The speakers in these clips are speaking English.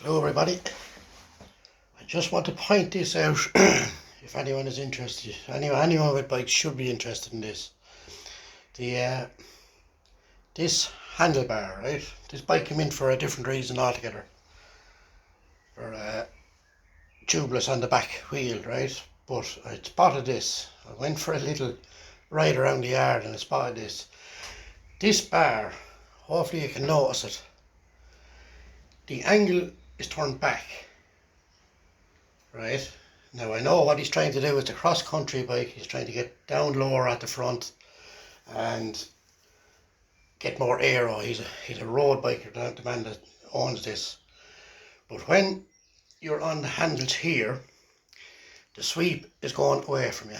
Hello everybody, I just want to point this out if anyone is interested. Anyone with bikes should be interested in this. This handlebar, right? This bike came in for a different reason altogether. For tubeless on the back wheel, right? But I spotted this. I went for a little ride around the yard and I spotted this. This bar, hopefully you can notice it. The angle is turned back. Right, now I know what he's trying to do with the cross country bike. He's trying to get down lower at the front and get more aero. He's a road biker, the man that owns this. But when you're on the handles here, the sweep is going away from you.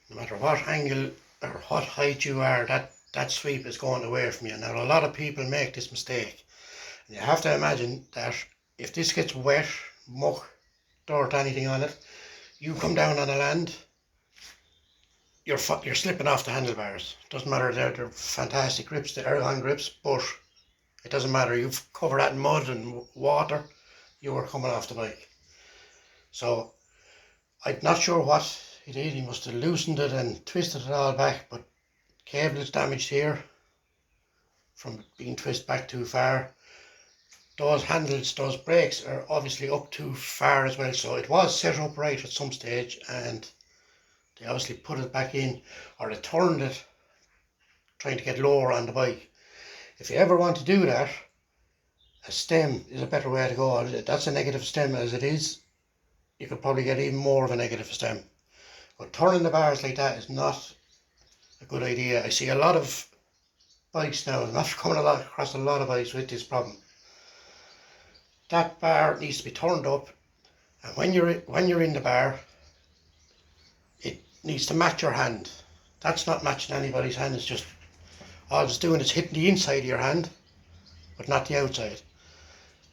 No matter what angle or what height you are, that sweep is going away from you. Now a lot of people make this mistake. And you have to imagine that if this gets wet, muck, dirt, anything on it, you come down on the land, you're slipping off the handlebars. Doesn't matter, they're fantastic grips, the ergon grips, but it doesn't matter. You've covered that in mud and water, you are coming off the bike. So I'm not sure what he did. He must have loosened it and twisted it all back, but cable is damaged here from being twisted back too far. Those handles, those brakes are obviously up too far as well, so it was set up right at some stage and they obviously put it back in, or they turned it trying to get lower on the bike. If you ever want to do that, a stem is a better way to go. That's a negative stem as it is. You could probably get even more of a negative stem, but turning the bars like that is not a good idea. I see a lot of bikes now, I'm after coming across a lot of bikes with this problem. That bar needs to be turned up, and when you're in the bar, it needs to match your hand. That's not matching anybody's hand. It's just all it's doing is hitting the inside of your hand, but not the outside,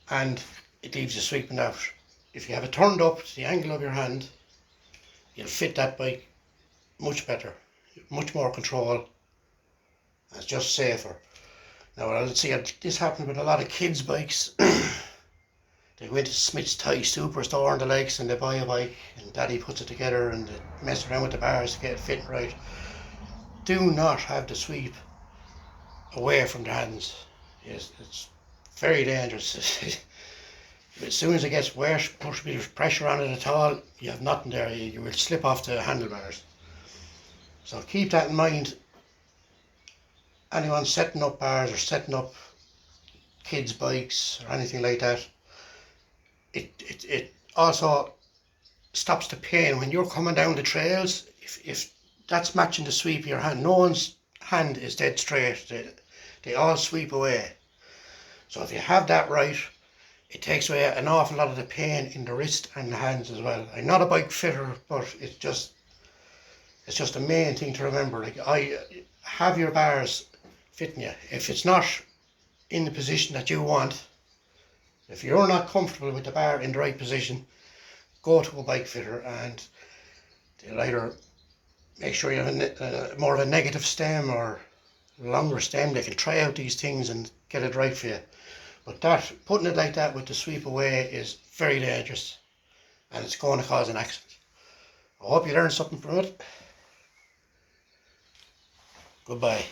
and it leaves you sweeping out. If you have it turned up to the angle of your hand, you'll fit that bike much better, much more control, and it's just safer. Now I'll see this happen with a lot of kids' bikes. They go into Smith's Toy Superstore on the lakes and they buy a bike and daddy puts it together and they mess around with the bars to get it fitting right. Do not have the sweep away from the hands. Yes, it's very dangerous. As soon as it gets wet, push a bit of pressure on it at all, you have nothing there. You will slip off the handlebars. So keep that in mind. Anyone setting up bars or setting up kids' bikes or anything like that, it also stops the pain when you're coming down the trails. If that's matching the sweep of your hand, no one's hand is dead straight. They all sweep away. So if you have that right, it takes away an awful lot of the pain in the wrist and the hands as well. I'm not a bike fitter, but it's just the main thing to remember. Like, I have your bars fitting you. If it's not in the position that you want, if you're not comfortable with the bar in the right position, go to a bike fitter and they'll either make sure you have more of a negative stem or a longer stem. They can try out these things and get it right for you. But putting it like that with the sweep away is very dangerous and it's going to cause an accident. I hope you learned something from it. Goodbye.